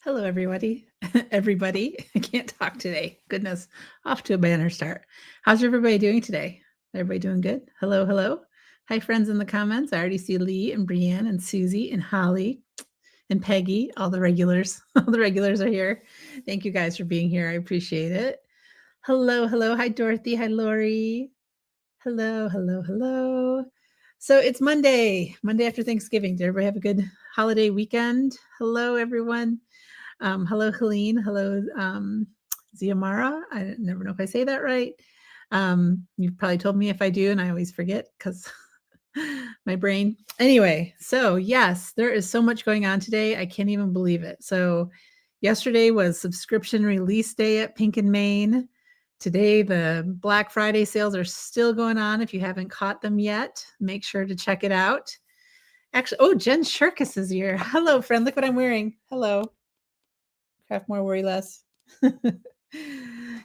Hello, everybody. Everybody, I can't talk today. Goodness, off to a banner start. How's everybody doing today? Everybody doing good? Hello, hello. Hi, friends in the comments. I already see Lee and Brienne and Susie and Holly and Peggy. All the regulars. All the regulars are here. Thank you guys for being here. I appreciate it. Hello, hello. Hi, Dorothy. Hi, Lori. Hello, hello, hello. So it's Monday after Thanksgiving. Did everybody have a good holiday weekend? Hello, everyone. Hello, Helene. Hello, Ziamara. I never know if I say that right. You've probably told me if I do, and I always forget because my brain. Anyway, so yes, there is so much going on today. I can't even believe it. So yesterday was subscription release day at Pink and Main. Today, the Black Friday sales are still going on. If you haven't caught them yet, make sure to check it out. Actually, oh, Jen Shirkus is here. Hello, friend. Look what I'm wearing. Hello. Craft more, worry less.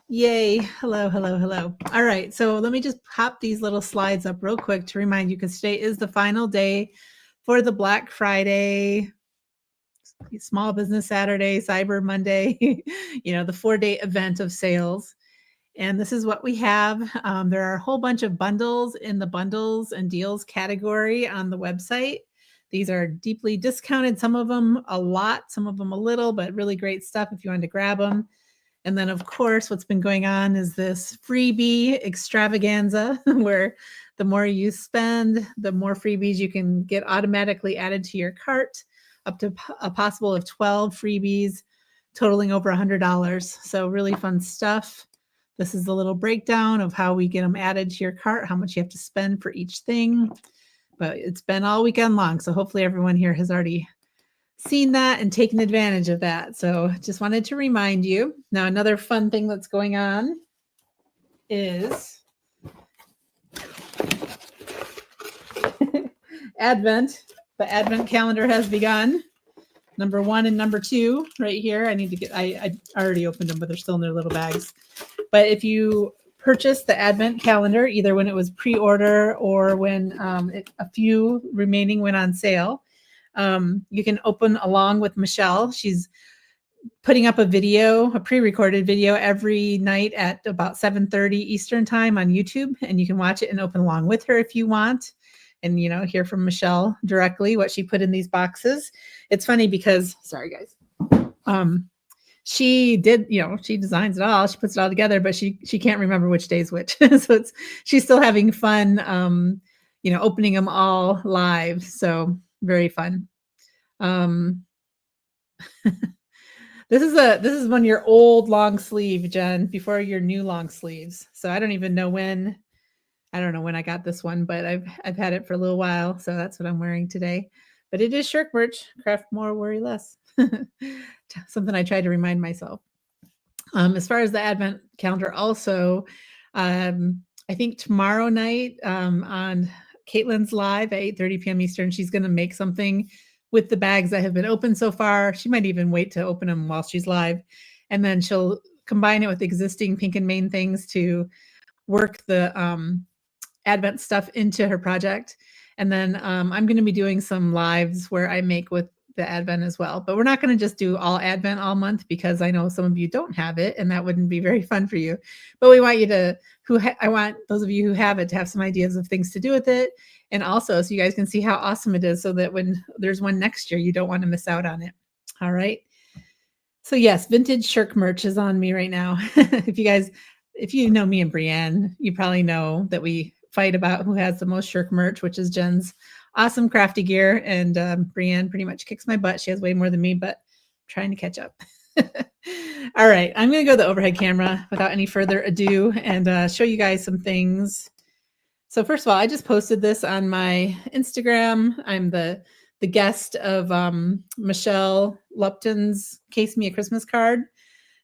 Yay. Hello, hello, hello. All right. So let me just pop these little slides up real quick to remind you, because today is the final day for the Black Friday, Small Business Saturday, Cyber Monday, the 4-day event of sales. And this is what we have. There are a whole bunch of bundles in the bundles and deals category on the website. These are deeply discounted, some of them a lot, some of them a little, but really great stuff if you want to grab them. And then, of course, what's been going on is this freebie extravaganza where the more you spend, the more freebies you can get automatically added to your cart, up to a possible of 12 freebies totaling over $100. So really fun stuff. This is a little breakdown of how we get them added to your cart, how much you have to spend for each thing. But it's been all weekend long, so hopefully everyone here has already seen that and taken advantage of that. So just wanted to remind you. Now, another fun thing that's going on is Advent. The Advent calendar has begun. Number 1 and number 2 right here. I already opened them, but they're still in their little bags. But if you purchase the Advent calendar, either when it was pre-order or when a few remaining went on sale, you can open along with Michelle. She's putting up a video, a pre-recorded video every night at about 7:30 Eastern time on YouTube, and you can watch it and open along with her if you want, and hear from Michelle directly what she put in these boxes. It's funny because, sorry guys, she did, she designs it all, she puts it all together, but she can't remember which day is which. So she's still having fun, opening them all live. So very fun. This is one of your old long sleeve, Jen, before your new long sleeves. So I don't know when I got this one, but I've had it for a little while. So that's what I'm wearing today. But it is shirk merch, craft more, worry less. Something I try to remind myself. As far as the Advent calendar, also, I think tomorrow night on Caitlin's live at 8:30 p.m. Eastern, she's going to make something with the bags that have been opened so far. She might even wait to open them while she's live, and then she'll combine it with existing Pink and Main things to work the Advent stuff into her project. And then I'm going to be doing some lives where I make with the Advent as well. But we're not going to just do all Advent all month, because I know some of you don't have it, and that wouldn't be very fun for you. But we want you to, I want those of you who have it to have some ideas of things to do with it. And also so you guys can see how awesome it is, so that when there's one next year, you don't want to miss out on it. All right. So yes, vintage shirk merch is on me right now. If you know me and Brienne, you probably know that we fight about who has the most shirk merch, which is Jen's awesome crafty gear. And Brienne pretty much kicks my butt. She has way more than me, but I'm trying to catch up. All right, I'm going to go to the overhead camera without any further ado and show you guys some things. So first of all, I just posted this on my Instagram. I'm the guest of Michelle Lupton's Case Me a Christmas Card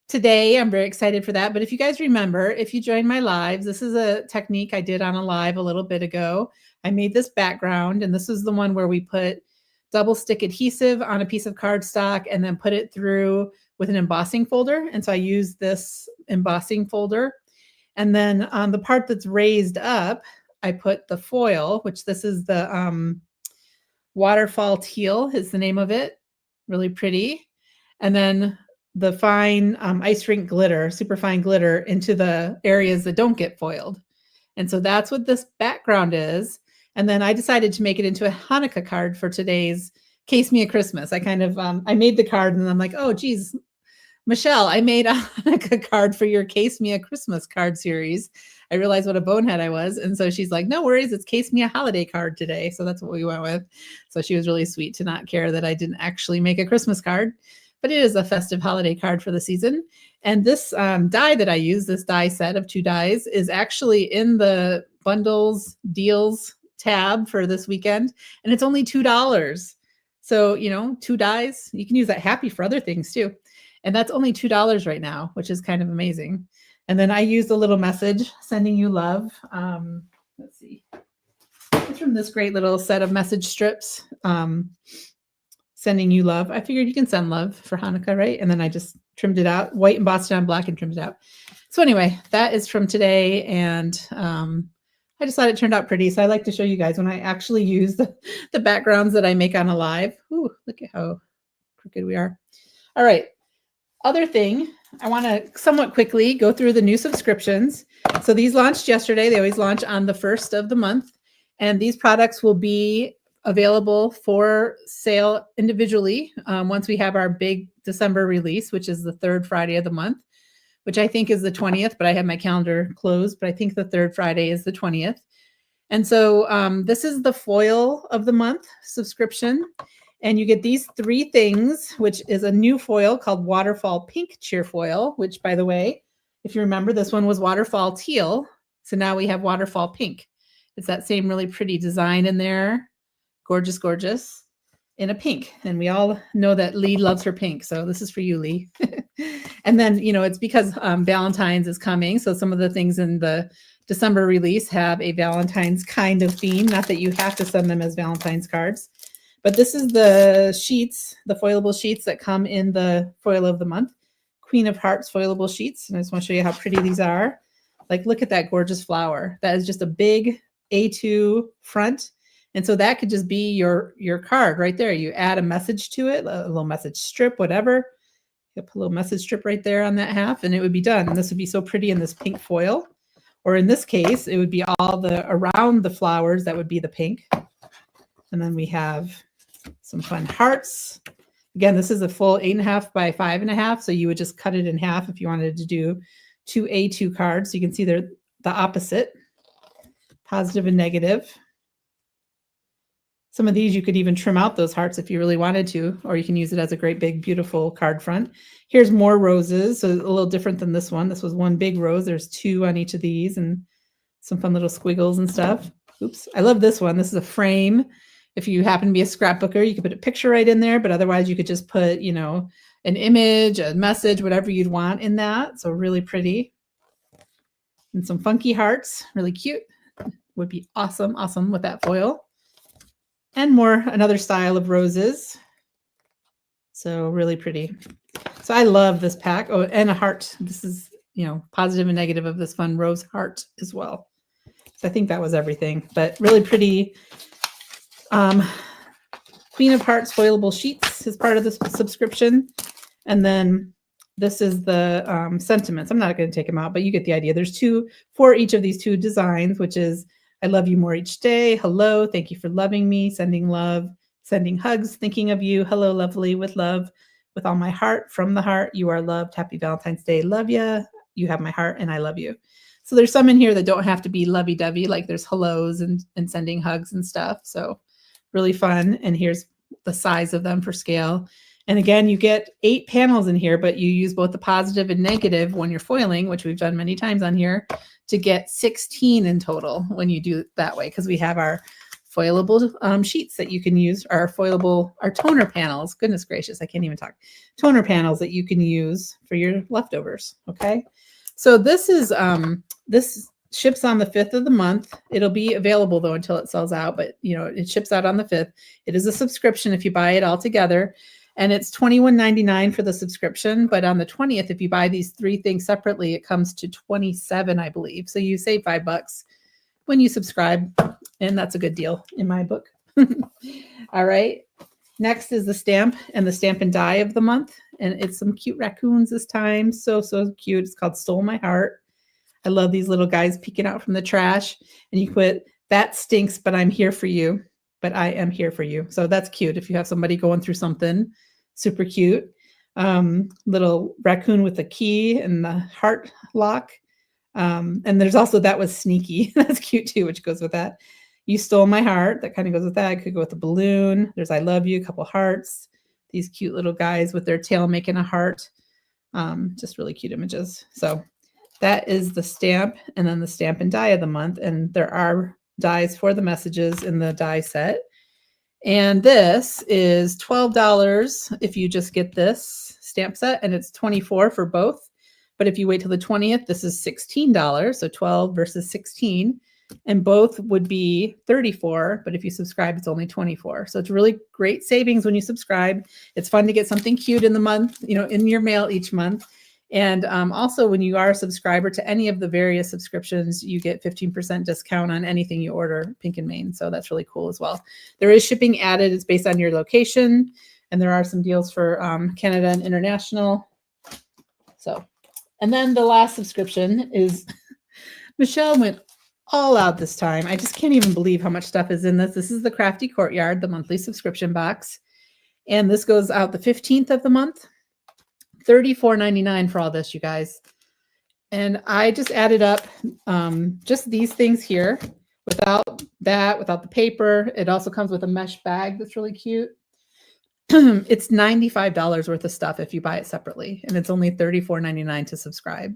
today. I'm very excited for that. But if you guys remember, if you join my lives, this is a technique I did on a live a little bit ago. I made this background, and this is the one where we put double stick adhesive on a piece of cardstock and then put it through with an embossing folder. And so I used this embossing folder. And then on the part that's raised up, I put the foil, which this is the Waterfall Teal is the name of it. Really pretty. and then the fine ice rink glitter, super fine glitter into the areas that don't get foiled. And so that's what this background is. And then I decided to make it into a Hanukkah card for today's Case Me a Christmas. I kind of, I made the card and I'm like, oh, geez, Michelle, I made a Hanukkah card for your Case Me a Christmas card series. I realized what a bonehead I was. And so she's like, no worries, it's Case Me a holiday card today. So that's what we went with. So she was really sweet to not care that I didn't actually make a Christmas card, but it is a festive holiday card for the season. And this die that I use, this die set of 2 dies, is actually in the bundles deals tab for this weekend. And it's only $2. So, 2 dies, you can use that happy for other things too. And that's only $2 right now, which is kind of amazing. And then I used a little message, sending you love. Let's see. It's from this great little set of message strips. Sending you love. I figured you can send love for Hanukkah, right? And then I just trimmed it out, white embossed it on black and trimmed it out. So anyway, that is from today. And I just thought it turned out pretty. So I like to show you guys when I actually use the backgrounds that I make on a live. Ooh, look at how crooked we are. All right. Other thing, I want to somewhat quickly go through the new subscriptions. So these launched yesterday. They always launch on the 1st of the month. And these products will be available for sale individually once we have our big December release, which is the 3rd Friday of the month, which I think is the 20th, but I have my calendar closed, but I think the 3rd Friday is the 20th. And so this is the foil of the month subscription. And you get these 3 things, which is a new foil called Waterfall Pink Cheer Foil, which, by the way, if you remember, this one was Waterfall Teal. So now we have Waterfall Pink. It's that same really pretty design in there. Gorgeous, gorgeous, in a pink. And we all know that Lee loves her pink. So this is for you, Lee. And then, it's because Valentine's is coming. So some of the things in the December release have a Valentine's kind of theme. Not that you have to send them as Valentine's cards. But this is the sheets, the foilable sheets that come in the foil of the month. Queen of Hearts foilable sheets. And I just want to show you how pretty these are. Like, look at that gorgeous flower. That is just a big A2 front. And so that could just be your card right there. You add a message to it, a little message strip, whatever. You put a little message strip right there on that half, and it would be done. And this would be so pretty in this pink foil. Or in this case, it would be all around the flowers that would be the pink. And then we have some fun hearts. Again, this is a full 8.5 by 5.5. So you would just cut it in half if you wanted to do 2 A2 cards. So you can see they're the opposite, positive and negative. Some of these you could even trim out those hearts if you really wanted to, or you can use it as a great big, beautiful card front. Here's more roses. So a little different than this one. This was one big rose. There's 2 on each of these and some fun little squiggles and stuff. Oops. I love this one. This is a frame. If you happen to be a scrapbooker, you could put a picture right in there, but otherwise you could just put, an image, a message, whatever you'd want in that. So really pretty. And some funky hearts, really cute. Would be awesome with that foil. And another style of roses. So really pretty. So I love this pack. Oh, and a heart. This is, positive and negative of this fun rose heart as well. So I think that was everything, but really pretty. Queen of Hearts foilable sheets is part of this subscription. And then this is the sentiments. I'm not going to take them out, but you get the idea. There's 2 for each of these 2 designs, which is I love you more each day. Hello. Thank you for loving me. Sending love, sending hugs, thinking of you. Hello, lovely, with love, with all my heart, from the heart. You are loved. Happy Valentine's Day. Love ya. You have my heart and I love you. So there's some in here that don't have to be lovey-dovey, like there's hellos and sending hugs and stuff. So really fun. And here's the size of them for scale. And again, you get 8 panels in here, but you use both the positive and negative when you're foiling, which we've done many times on here, to get 16 in total when you do it that way, because we have our foilable sheets that you can use, our toner panels. Goodness gracious, I can't even talk. Toner panels that you can use for your leftovers. Okay. So this is, this ships on the 5th of the month. It'll be available though until it sells out, but it ships out on the 5th. It is a subscription if you buy it all together. And it's $21.99 for the subscription. But on the 20th, if you buy these 3 things separately, it comes to $27, I believe. So you save $5 when you subscribe. And that's a good deal in my book. All right. Next is the stamp and die of the month. and it's some cute raccoons this time. So cute. It's called Stole My Heart. I love these little guys peeking out from the trash. And you put, that stinks, but I'm here for you. But I am here for you. So that's cute. If you have somebody going through something, super cute. Little raccoon with a key and the heart lock. And there's also, that was sneaky. That's cute too, which goes with that. You stole my heart. That kind of goes with that. Could go with a balloon. There's I love you, a couple hearts. These cute little guys with their tail making a heart. Just really cute images. So that is the stamp, and then the stamp and die of the month. And there are dies for the messages in the die set. And this is $12 if you just get this stamp set, and it's $24 for both. But if you wait till the 20th, this is $16. So 12 versus 16. And both would be $34, but if you subscribe, it's only $24. So it's really great savings when you subscribe. It's fun to get something cute in the month, in your mail each month. And also, when you are a subscriber to any of the various subscriptions, you get 15% discount on anything you order, Pink and Maine. So that's really cool as well. There is shipping added. It's based on your location. And there are some deals for Canada and international. So, and then the last subscription is Michelle went all out this time. I just can't even believe how much stuff is in this. This is the Crafty Courtyard, the monthly subscription box. And this goes out the 15th of the month. $34.99 for all this, you guys. And I just added up just these things here without the paper. It also comes with a mesh bag that's really cute. It's $95 worth of stuff if you buy it separately, and it's only $34.99 to subscribe.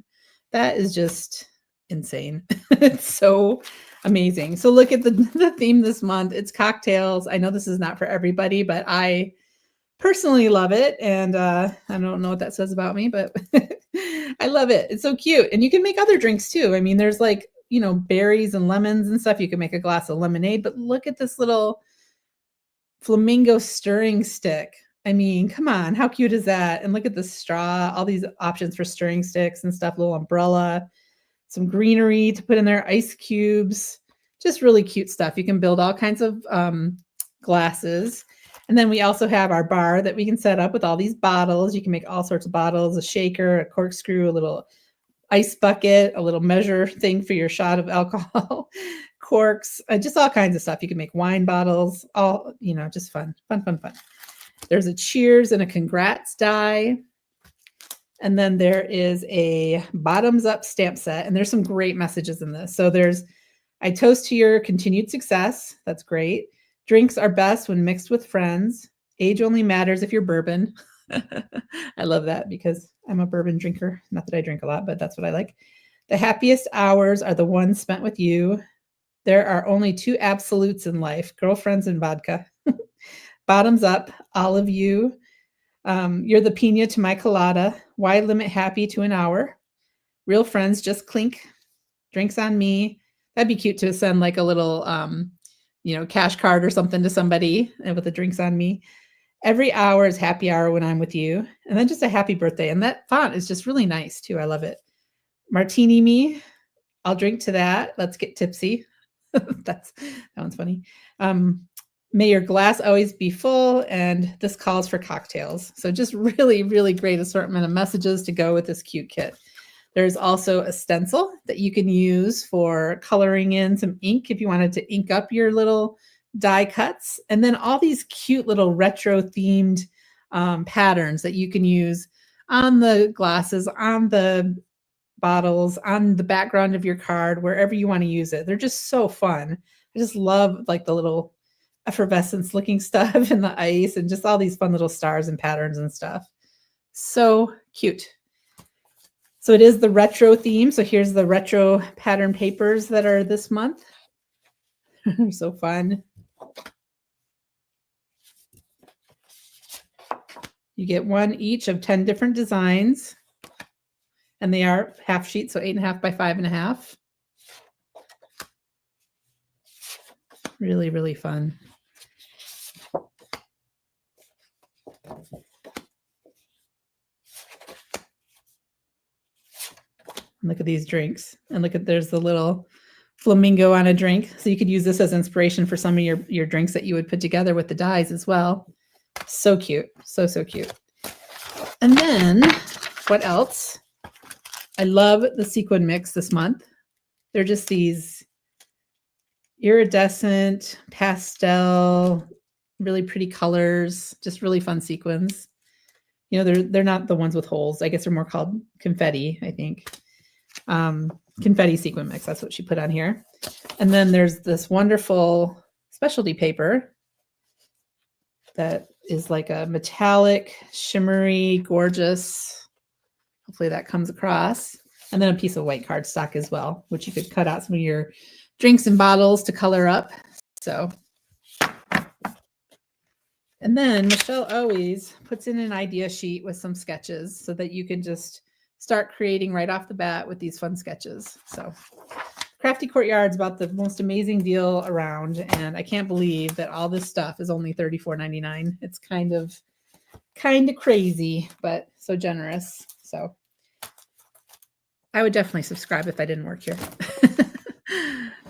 That is just insane. It's so amazing. So look at the theme this month. It's cocktails. I know this is not for everybody, but I personally love it. And I don't know what that says about me, but I love it. It's so cute. And you can make other drinks too. I mean, there's like, berries and lemons and stuff. You can make a glass of lemonade, but look at this little flamingo stirring stick. I mean, come on, how cute is that? And look at the straw, all these options for stirring sticks and stuff, little umbrella, some greenery to put in there, ice cubes, just really cute stuff. You can build all kinds of glasses. And then we also have our bar that we can set up with all these bottles. You can make all sorts of bottles, a shaker, a corkscrew, a little ice bucket, a little measure thing for your shot of alcohol, corks, just all kinds of stuff. You can make wine bottles, all, just fun. There's a cheers and a congrats die. And then there is a bottoms up stamp set, and there's some great messages in this. So there's, I toast to your continued success. That's great. Drinks are best when mixed with friends. Age only matters if you're bourbon. I love that because I'm a bourbon drinker. Not that I drink a lot, but that's what I like. The happiest hours are the ones spent with you. There are only two absolutes in life, girlfriends and vodka. Bottoms up, all of you. You're the pina to my colada. Why limit happy to an hour? Real friends, just clink. Drinks on me. That'd be cute to send like a little, cash card or something to somebody with the drinks on me. Every hour is happy hour when I'm with you. And then just a happy birthday. And that font is just really nice too. I love it. Martini me. I'll drink to that. Let's get tipsy. That one's funny. May your glass always be full, and this calls for cocktails. So just really, really great assortment of messages to go with this cute kit. There's also a stencil that you can use for coloring in some ink if you wanted to ink up your little die cuts. And then all these cute little retro themed patterns that you can use on the glasses, on the bottles, on the background of your card, wherever you want to use it. They're just so fun. I just love like the little effervescence looking stuff in the ice and just all these fun little stars and patterns and stuff. So cute. So it is the retro theme. So here's the retro pattern papers that are this month. They're so fun. You get one each of 10 different designs, and they are half sheets, so 8.5 by 5.5. Really, really fun. Look at these drinks, and look at, there's the little flamingo on a drink. So you could use this as inspiration for some of your drinks that you would put together with the dies as well. So cute. So cute. And then what else? I love the sequin mix this month. They're just these iridescent, pastel, really pretty colors, just really fun sequins. You know, they're not the ones with holes. I guess they're more called confetti, I think. Confetti sequin mix, that's what she put on here. And then there's this wonderful specialty paper that is like a metallic, shimmery, gorgeous. Hopefully that comes across. And then a piece of white cardstock as well, which you could cut out some of your drinks and bottles to color up. So, and then Michelle always puts in an idea sheet with some sketches so that you can just start creating right off the bat with these fun sketches. So Crafty Courtyard is about the most amazing deal around, and I can't believe that all this stuff is only $34.99. It's kind of crazy, but so generous. So I would definitely subscribe if I didn't work here.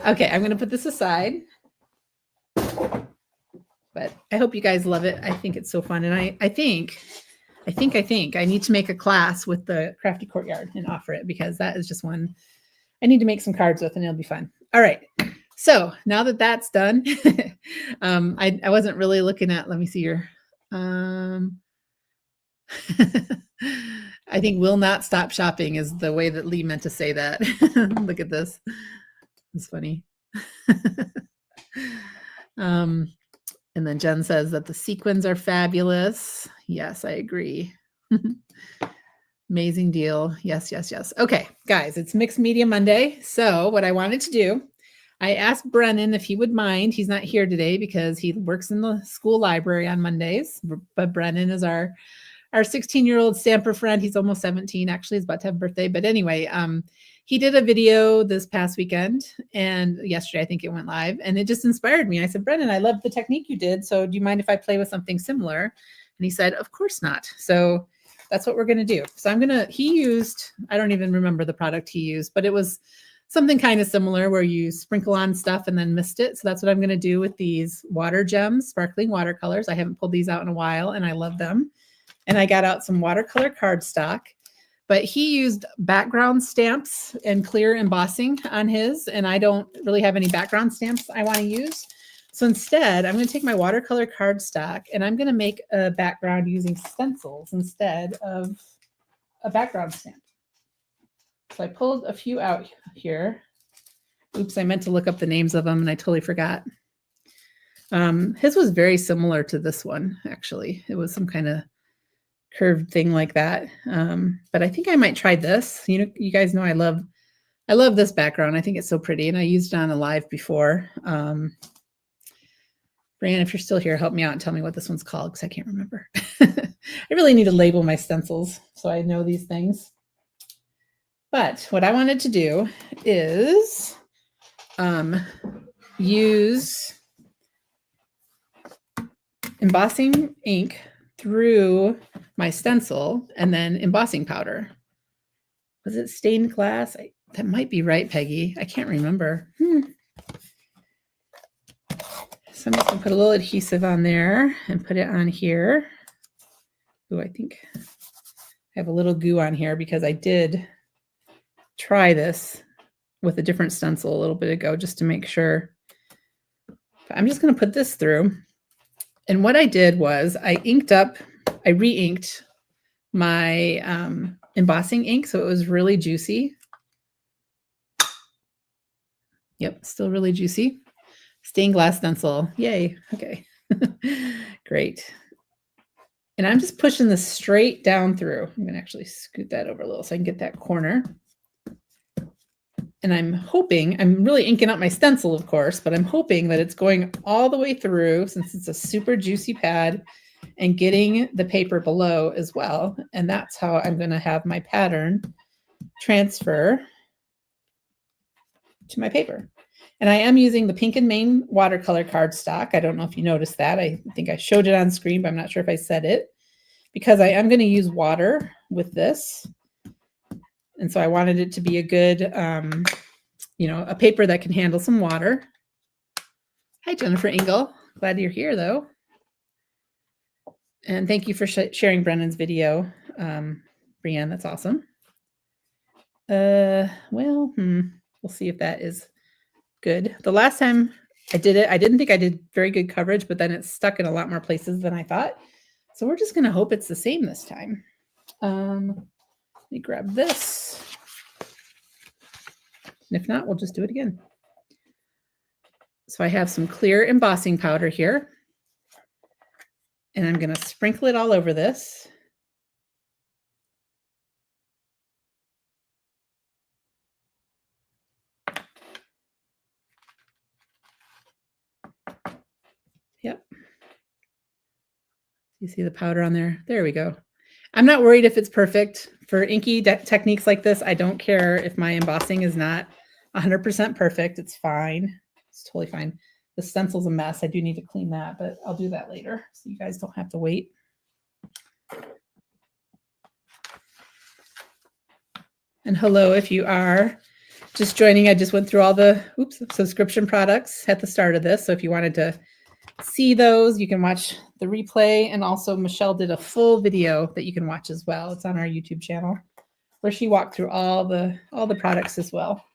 Okay, I'm going to put this aside. But I hope you guys love it. I think it's so fun. And I think I need to make a class with the Crafty Courtyard and offer it, because that is just one I need to make some cards with, and it'll be fun. All right. So now that that's done, I wasn't really looking at, let me see here. I think will not stop shopping is the way that Lee meant to say that. Look at this. It's funny. And then Jen says that the sequins are fabulous. Yes, I agree. Amazing deal. Yes, yes, yes. Okay, guys, it's Mixed Media Monday. So what I wanted to do, I asked Brennan if he would mind. He's not here today because he works in the school library on Mondays. But Brennan is our 16-year-old Stamper friend. He's almost 17. Actually, he's about to have a birthday. But anyway, he did a video this past weekend, and yesterday I think it went live, and it just inspired me. I said, Brennan, I love the technique you did. So do you mind if I play with something similar? And he said, of course not. So that's what we're going to do. So he used, I don't even remember the product he used, but it was something kind of similar where you sprinkle on stuff and then mist it. So that's what I'm going to do with these water gems, sparkling watercolors. I haven't pulled these out in a while, and I love them. And I got out some watercolor cardstock, but he used background stamps and clear embossing on his, and I don't really have any background stamps I want to use. So instead, I'm going to take my watercolor cardstock and I'm going to make a background using stencils instead of a background stamp. So I pulled a few out here. Oops, I meant to look up the names of them and I totally forgot. His was very similar to this one, actually. It was some kind of curved thing like that. But I think I might try this. You know, you guys know I love this background. I think it's so pretty, and I used it on a live before. Brian, if you're still here, help me out and tell me what this one's called, because I can't remember. I really need to label my stencils so I know these things. But what I wanted to do is use embossing ink through my stencil and then embossing powder. Was it stained glass? That might be right, Peggy. I can't remember. So I'm just going to put a little adhesive on there and put it on here. Oh, I think I have a little goo on here because I did try this with a different stencil a little bit ago just to make sure. But I'm just going to put this through. And what I did was I re-inked my embossing ink so it was really juicy. Yep, still really juicy. Stained glass stencil. Yay. Okay. Great. And I'm just pushing this straight down through. I'm going to actually scoot that over a little so I can get that corner. And I'm really inking up my stencil, of course, but I'm hoping that it's going all the way through since it's a super juicy pad and getting the paper below as well. And that's how I'm going to have my pattern transfer to my paper. And I am using the Pink and Main watercolor cardstock. I don't know if you noticed that. I think I showed it on screen, but I'm not sure if I said it, because I am going to use water with this. And so I wanted it to be a good, a paper that can handle some water. Hi, Jennifer Engel. Glad you're here, though. And thank you for sharing Brennan's video. Brienne. That's awesome. Well, we'll see if that is good. The last time I did it, I didn't think I did very good coverage, but then it's stuck in a lot more places than I thought. So we're just going to hope it's the same this time. Let me grab this. And if not, we'll just do it again. So I have some clear embossing powder here. And I'm going to sprinkle it all over this. Yep. You see the powder on there? There we go. I'm not worried if it's perfect. For inky techniques like this, I don't care if my embossing is not 100% perfect. It's fine. It's totally fine. The stencil's a mess. I do need to clean that, but I'll do that later so you guys don't have to wait. And hello, if you are just joining, I just went through all the subscription products at the start of this. So if you wanted to see those, you can watch the replay. And also Michelle did a full video that you can watch as well. It's on our YouTube channel where she walked through all the products as well.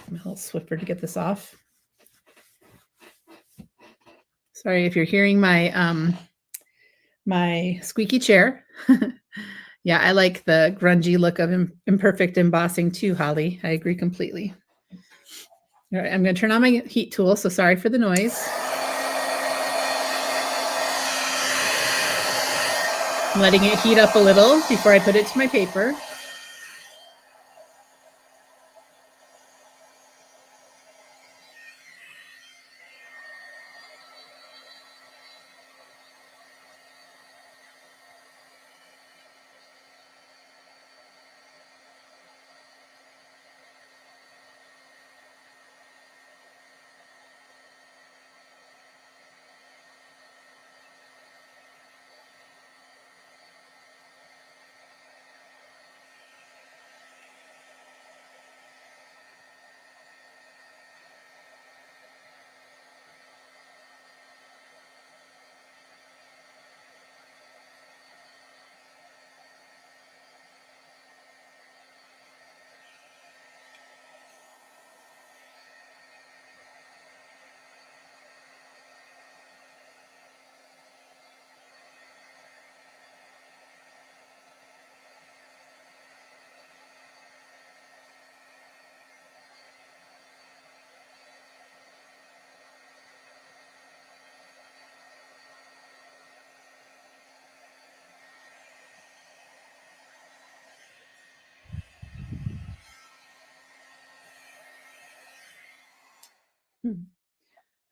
I'm a little swifter to get this off. Sorry if you're hearing my my squeaky chair. Yeah, I like the grungy look of imperfect embossing too, Holly. I agree completely. All right, I'm going to turn on my heat tool, so sorry for the noise. I'm letting it heat up a little before I put it to my paper.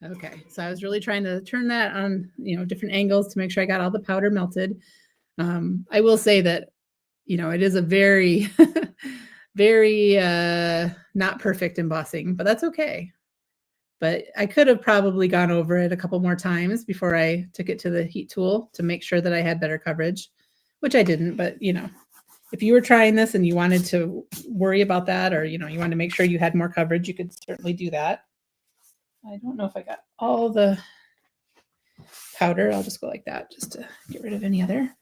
Okay, so I was really trying to turn that on, different angles to make sure I got all the powder melted. I will say that, it is a very, very not perfect embossing, but that's okay. But I could have probably gone over it a couple more times before I took it to the heat tool to make sure that I had better coverage, which I didn't. But, if you were trying this and you wanted to worry about that, or, you wanted to make sure you had more coverage, you could certainly do that. I don't know if I got all the powder. I'll just go like that just to get rid of any other.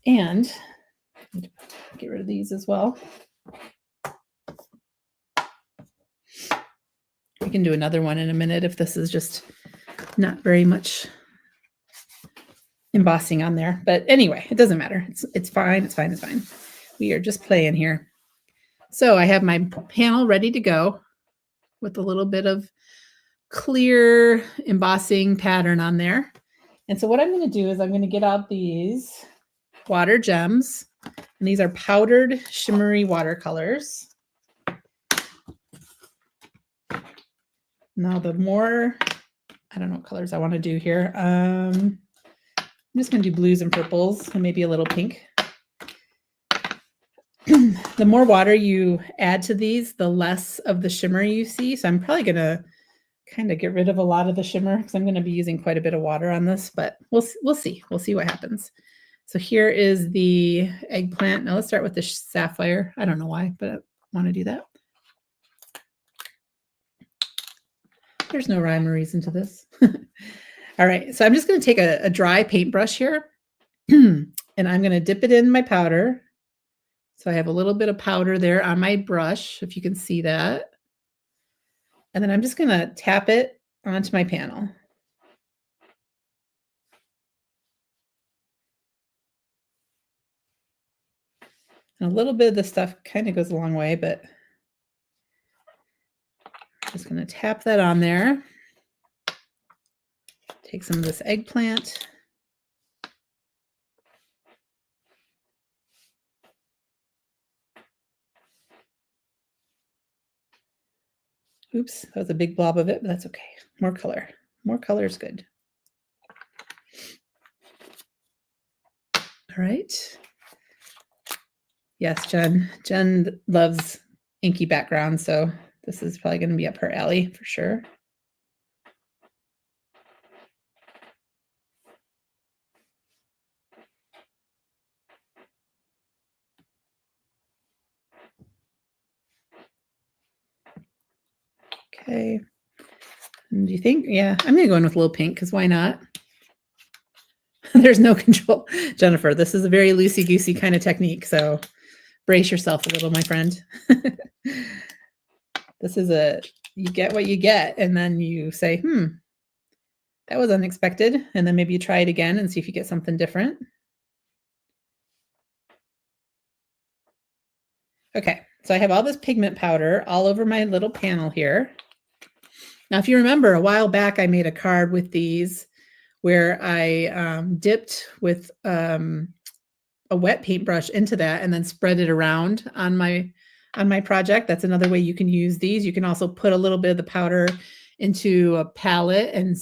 And get rid of these as well. We can do another one in a minute if this is just not very much embossing on there. But anyway, it doesn't matter. It's fine. It's fine. It's fine. We are just playing here. So I have my panel ready to go with a little bit of clear embossing pattern on there. And so what I'm going to do is I'm going to get out these water gems. And these are powdered shimmery watercolors. Now the more, I don't know what colors I want to do here. I'm just going to do blues and purples and maybe a little pink. The more water you add to these, the less of the shimmer you see. So I'm probably going to kind of get rid of a lot of the shimmer because I'm going to be using quite a bit of water on this, but we'll see. We'll see what happens. So here is the eggplant. Now let's start with the sapphire. I don't know why, but I want to do that. There's no rhyme or reason to this. All right, so I'm just going to take a dry paintbrush here and I'm going to dip it in my powder. So I have a little bit of powder there on my brush, if you can see that. And then I'm just going to tap it onto my panel. And a little bit of this stuff kind of goes a long way, but I'm just going to tap that on there. Take some of this eggplant. Oops, that was a big blob of it, but that's okay. More color. More color is good. All right. Yes, Jen. Jen loves inky backgrounds, so this is probably going to be up her alley for sure. Okay. And do you think? Yeah, I'm going to go in with a little pink because why not? There's no control. Jennifer, this is a very loosey-goosey kind of technique, so brace yourself a little, my friend. This is you get what you get, and then you say, that was unexpected, and then maybe you try it again and see if you get something different. Okay, so I have all this pigment powder all over my little panel here. Now, if you remember, a while back, I made a card with these where I dipped with a wet paintbrush into that and then spread it around on my project. That's another way you can use these. You can also put a little bit of the powder into a palette and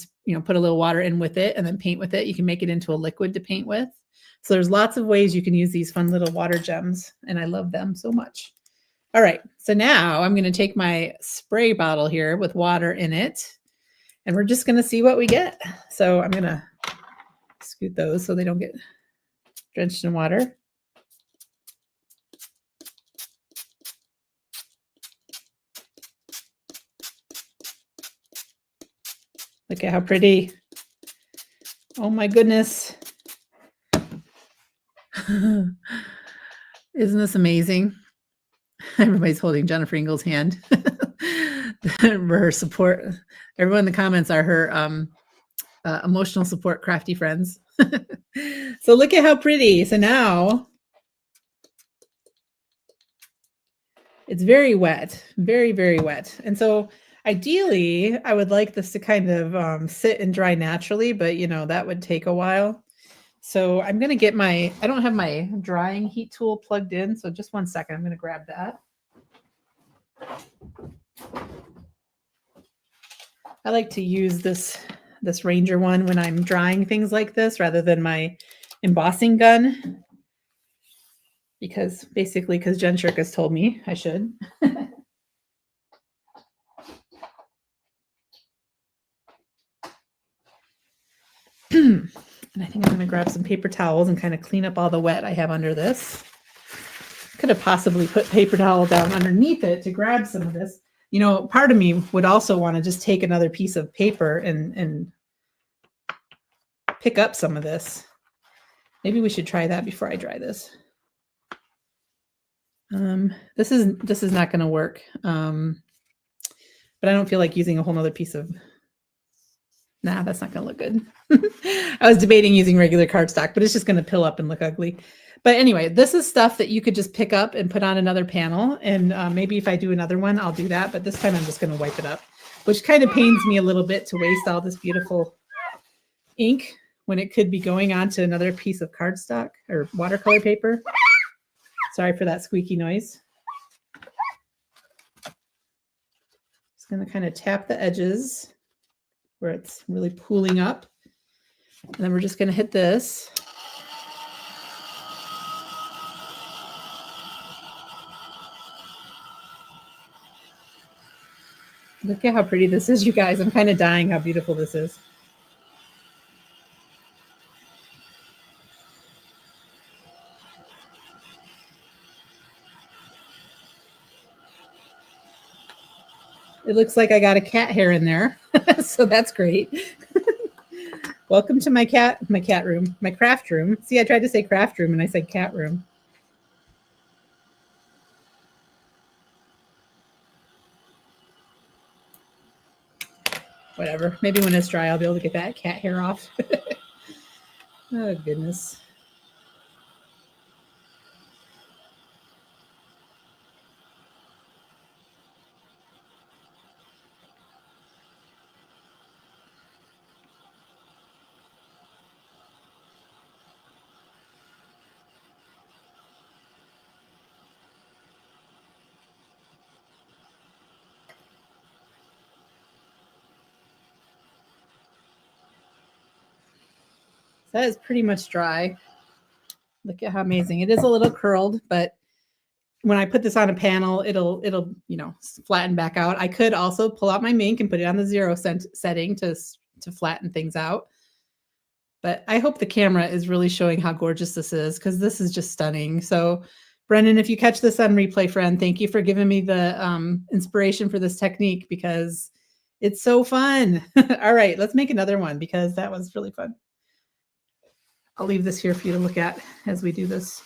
put a little water in with it and then paint with it. You can make it into a liquid to paint with. So there's lots of ways you can use these fun little water gems, and I love them so much. All right, so now I'm going to take my spray bottle here with water in it, and we're just going to see what we get. So I'm going to scoot those so they don't get drenched in water. Look at how pretty. Oh my goodness. Isn't this amazing? Everybody's holding Jennifer Ingles' hand for her support. Everyone in the comments are her emotional support crafty friends. So look at how pretty. So now it's very wet, very, very wet. And so ideally, I would like this to kind of sit and dry naturally, but that would take a while. So I'm going to get I don't have my drying heat tool plugged in. So just 1 second, I'm going to grab that. I like to use this Ranger one when I'm drying things like this rather than my embossing gun. Because Jen Shirk has told me I should. And I think I'm going to grab some paper towels and kind of clean up all the wet I have under this. Could have possibly put paper towel down underneath it to grab some of this. Part of me would also want to just take another piece of paper and pick up some of this. Maybe we should try that before I dry this. This is not going to work. But I don't feel like using a whole nother piece of. Nah, that's not going to look good. I was debating using regular cardstock, but it's just going to pill up and look ugly. But anyway, this is stuff that you could just pick up and put on another panel. And maybe if I do another one, I'll do that. But this time I'm just going to wipe it up, which kind of pains me a little bit to waste all this beautiful ink when it could be going on to another piece of cardstock or watercolor paper. Sorry for that squeaky noise. Just going to kind of tap the edges where it's really pooling up. And then we're just going to hit this. Look at how pretty this is, you guys. I'm kind of dying how beautiful this is. It looks like I got a cat hair in there, so that's great. Welcome to my craft room. See, I tried to say craft room and I said cat room. Whatever. Maybe when it's dry, I'll be able to get that cat hair off. Oh, goodness. That is pretty much dry. Look at how amazing. It is a little curled, but when I put this on a panel, it'll flatten back out. I could also pull out my Mink and put it on the 0 setting to flatten things out. But I hope the camera is really showing how gorgeous this is, because this is just stunning. So Brendan, if you catch this on replay, friend, thank you for giving me the inspiration for this technique, because it's so fun. All right, let's make another one, because that was really fun. I'll leave this here for you to look at as we do this.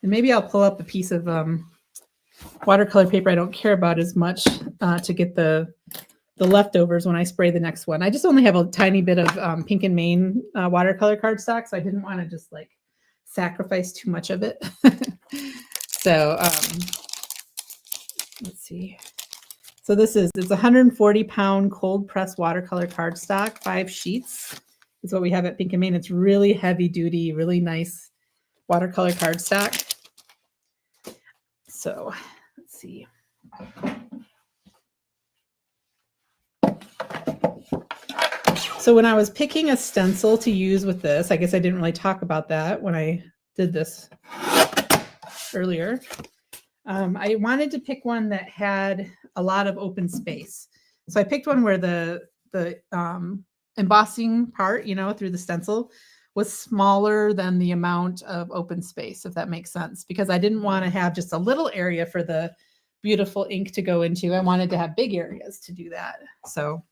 And maybe I'll pull up a piece of watercolor paper I don't care about as much to get the leftovers when I spray the next one. I just only have a tiny bit of Pink and Main watercolor cardstock, so I didn't want to just like sacrifice too much of it. So let's see. So it's a 140-pound cold press watercolor cardstock, 5 sheets is what we have at Pink and Main. It's really heavy duty, really nice watercolor cardstock. So let's see. So when I was picking a stencil to use with this, I guess I didn't really talk about that when I did this earlier. I wanted to pick one that had a lot of open space. So I picked one where the embossing part, through the stencil was smaller than the amount of open space, if that makes sense, because I didn't want to have just a little area for the beautiful ink to go into. I wanted to have big areas to do that. So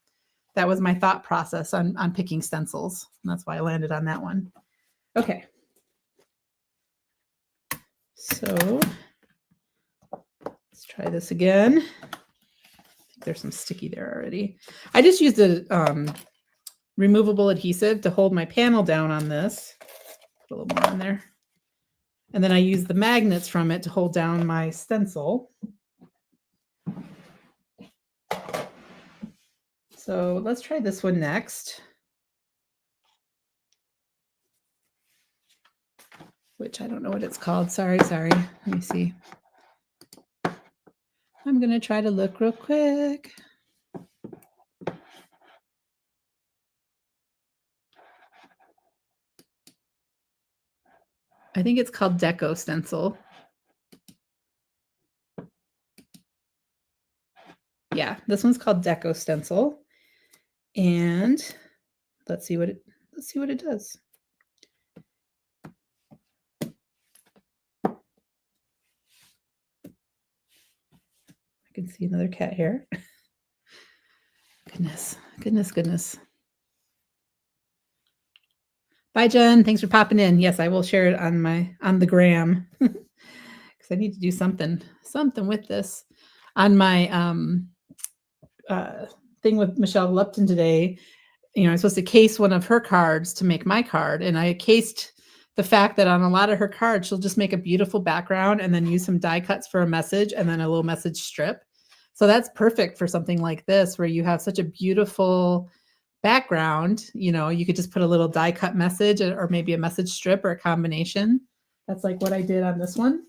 that was my thought process on picking stencils. And that's why I landed on that one. Okay. So let's try this again. I think there's some sticky there already. I just used a removable adhesive to hold my panel down on this. Put a little more on there. And then I use the magnets from it to hold down my stencil. So let's try this one next, which I don't know what it's called. Sorry. Let me see. I'm going to try to look real quick. I think it's called Deco Stencil. Yeah, this one's called Deco Stencil. And let's see what it does. I can see another cat hair. Goodness. Bye, Jen. Thanks for popping in. Yes, I will share it on the gram because I need to do something with this. On my thing with Michelle Lupton today, I'm supposed to case one of her cards to make my card, and I cased the fact that on a lot of her cards, she'll just make a beautiful background and then use some die cuts for a message and then a little message strip. So that's perfect for something like this, where you have such a beautiful background. You could just put a little die cut message or maybe a message strip or a combination. That's like what I did on this one.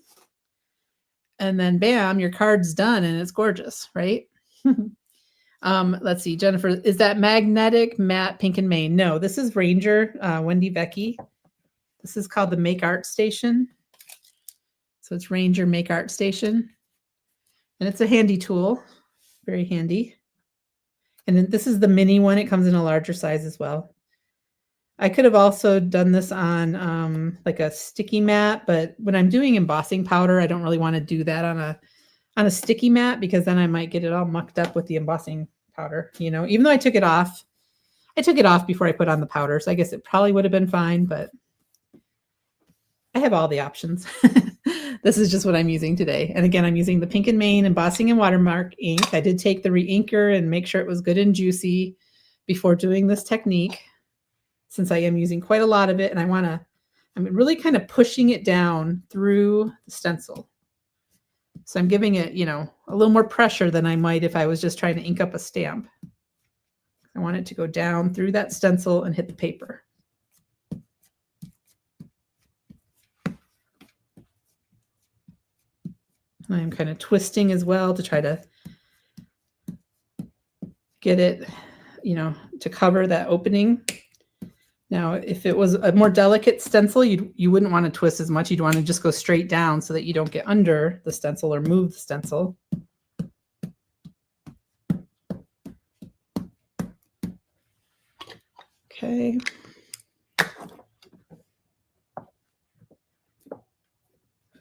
And then bam, your card's done and it's gorgeous, right? Let's see, Jennifer, is that magnetic matte Pink and Main? No, this is Ranger, Wendy Vecchi. This is called the Make Art Station. So it's Ranger Make Art Station. And it's a handy tool, very handy. And then this is the mini one. It comes in a larger size as well. I could have also done this on like a sticky mat, but when I'm doing embossing powder, I don't really want to do that on a sticky mat, because then I might get it all mucked up with the embossing powder, even though I took it off I took it off before I put on the powder, so I guess it probably would have been fine, but I have all the options. This is just what I'm using today. And again, I'm using the Pink and Main Embossing and Watermark ink. I did take the re-inker and make sure it was good and juicy before doing this technique, since I am using quite a lot of it, and I'm really kind of pushing it down through the stencil. So I'm giving it, a little more pressure than I might if I was just trying to ink up a stamp. I want it to go down through that stencil and hit the paper. I'm kind of twisting as well to try to get it, to cover that opening. Now, if it was a more delicate stencil, you wouldn't want to twist as much. You'd want to just go straight down so that you don't get under the stencil or move the stencil. Okay.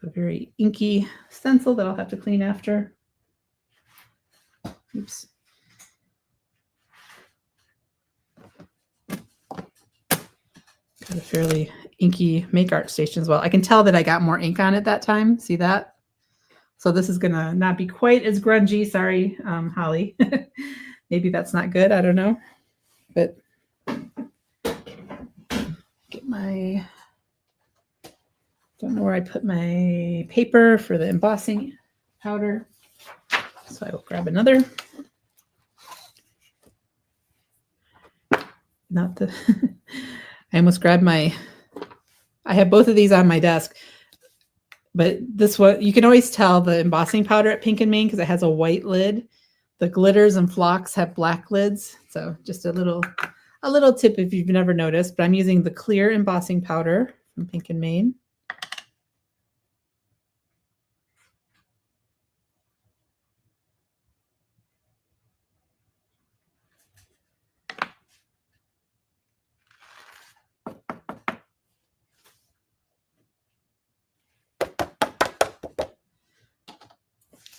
A very inky stencil that I'll have to clean after. Oops. Got a fairly inky make art station as well. I can tell that I got more ink on it that time. See that? So this is gonna not be quite as grungy. Sorry, Holly. Maybe that's not good. I don't know. But get my, don't know where I put my paper for the embossing powder. So I will grab another. Not the, I almost grabbed I have both of these on my desk, but this one, you can always tell the embossing powder at Pink and Main because it has a white lid. The glitters and flocks have black lids. So just a little tip if you've never noticed, but I'm using the clear embossing powder from Pink and Main.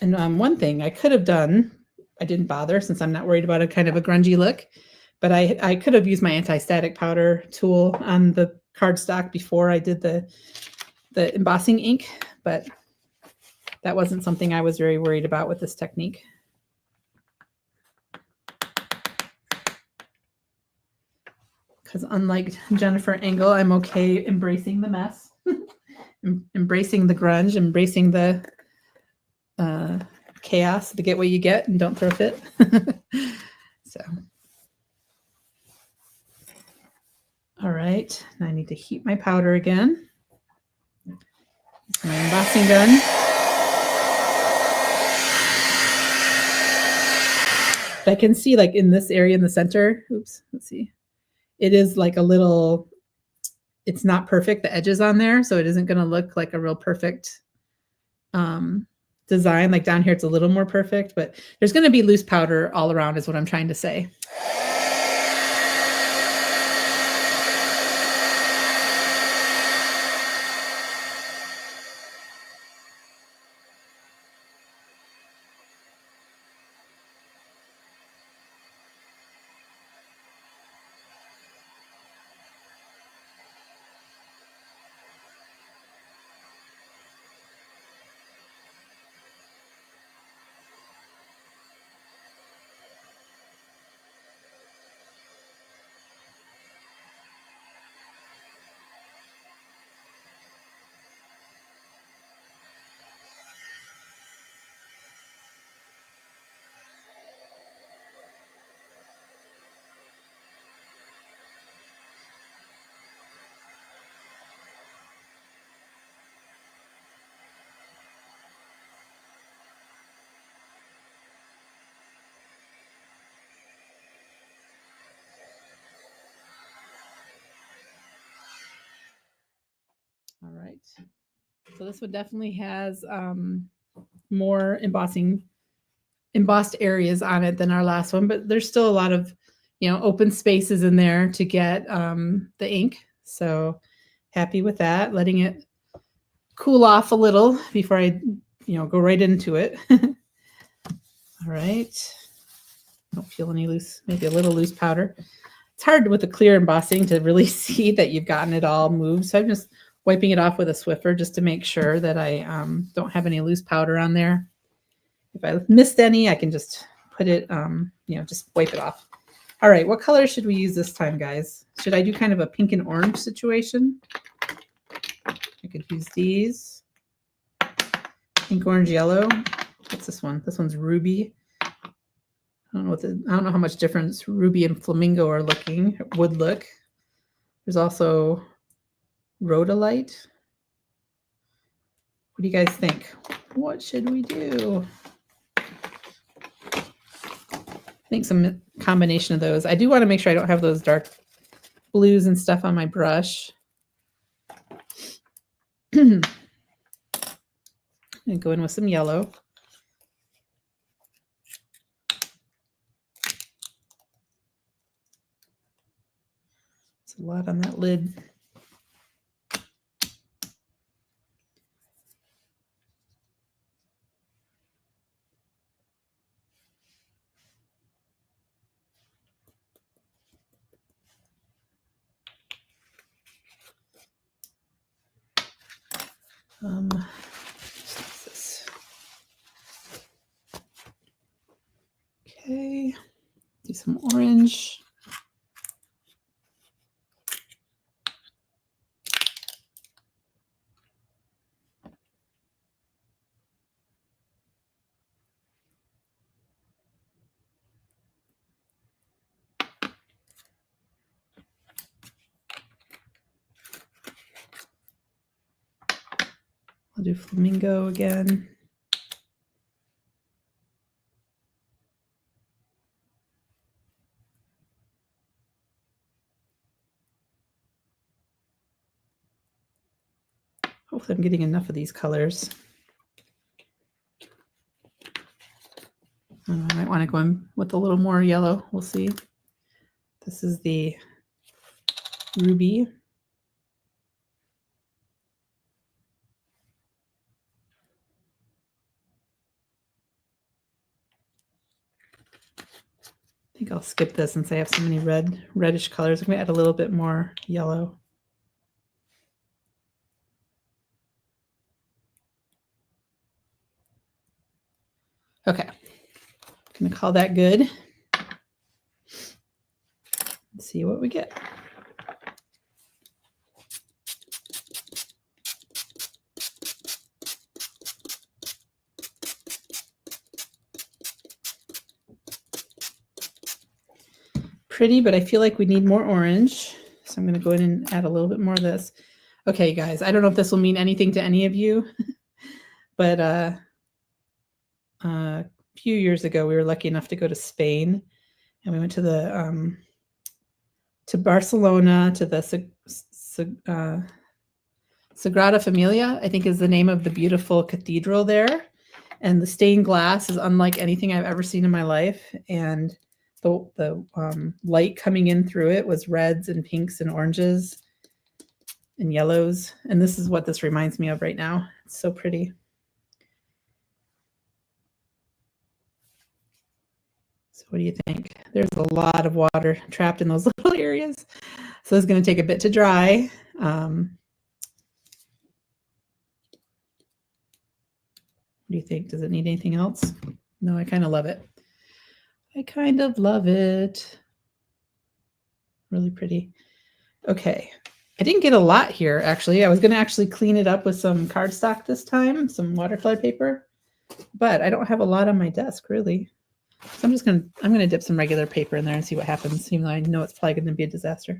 And one thing I could have done, I didn't bother since I'm not worried about a kind of a grungy look, but I could have used my anti-static powder tool on the cardstock before I did the embossing ink, but that wasn't something I was very worried about with this technique. Because unlike Jennifer Engel, I'm okay embracing the mess, embracing the grunge, embracing the chaos to get what you get and don't throw a fit. So, all right, now I need to heat my powder again. Use my embossing gun. I can see like in this area in the center, oops, let's see. It is like a little, it's not perfect, the edges on there, so it isn't going to look like a real perfect design. Like down here, it's a little more perfect, but there's going to be loose powder all around is what I'm trying to say. All right, so this one definitely has more embossed areas on it than our last one, but there's still a lot of, open spaces in there to get the ink. So happy with that, letting it cool off a little before I, go right into it. All right, don't feel any loose, maybe a little loose powder. it's hard with the clear embossing to really see that you've gotten it all moved. So I'm just wiping it off with a Swiffer just to make sure that I don't have any loose powder on there. If I missed any, I can just put it, just wipe it off. All right, what color should we use this time, guys? Should I do kind of a pink and orange situation? I could use these. Pink, orange, yellow. What's this one? This one's ruby. I don't know how much difference ruby and flamingo are would look. There's also rhodolite. What do you guys think? What should we do? I think some combination of those. I do want to make sure I don't have those dark blues and stuff on my brush. And go in with some yellow. It's a lot on that lid. Okay, do some orange. I'll do flamingo again. Hopefully I'm getting enough of these colors. I might want to go in with a little more yellow. We'll see. This is the ruby. I think I'll skip this since I have so many reddish colors. I'm going to add a little bit more yellow. Okay, I'm going to call that good. Let's see what we get. Pretty, but I feel like we need more orange. So I'm going to go in and add a little bit more of this. Okay, guys, I don't know if this will mean anything to any of you, but a few years ago, we were lucky enough to go to Spain, and we went to the to Barcelona, to the Sagrada Familia, I think is the name of the beautiful cathedral there. And the stained glass is unlike anything I've ever seen in my life. And the light coming in through it was reds and pinks and oranges and yellows. And this is what this reminds me of right now. It's so pretty. So what do you think? There's a lot of water trapped in those little areas. So it's going to take a bit to dry. What do you think? Does it need anything else? No, I kind of love it. I kind of love it. Really pretty. Okay. I didn't get a lot here, actually. I was going to actually clean it up with some cardstock this time, some watercolor paper, but I don't have a lot on my desk, really. So I'm going to dip some regular paper in there and see what happens, even though I know it's probably going to be a disaster.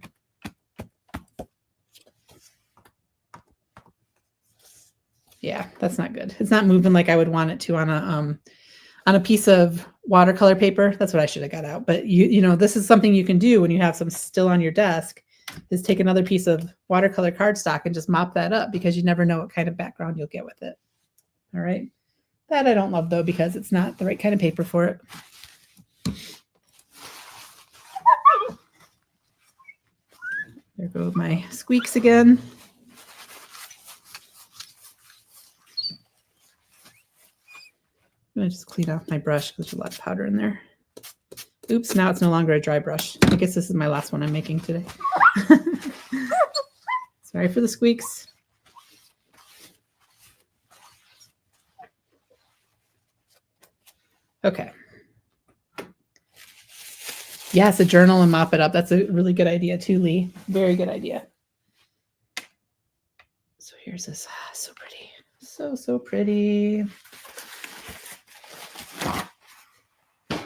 Yeah, that's not good. It's not moving like I would want it to on a piece of watercolor paper. That's what I should have got out. But you know, this is something you can do when you have some still on your desk, is take another piece of watercolor cardstock and just mop that up, because you never know what kind of background you'll get with it. All right. That I don't love, though, because it's not the right kind of paper for it. There go my squeaks again. I'm going to just clean off my brush because there's a lot of powder in there. Oops, now it's no longer a dry brush. I guess this is my last one I'm making today. Sorry for the squeaks. Okay. Yes, a journal and mop it up. That's a really good idea too, Lee. Very good idea. So here's this. So pretty. So pretty.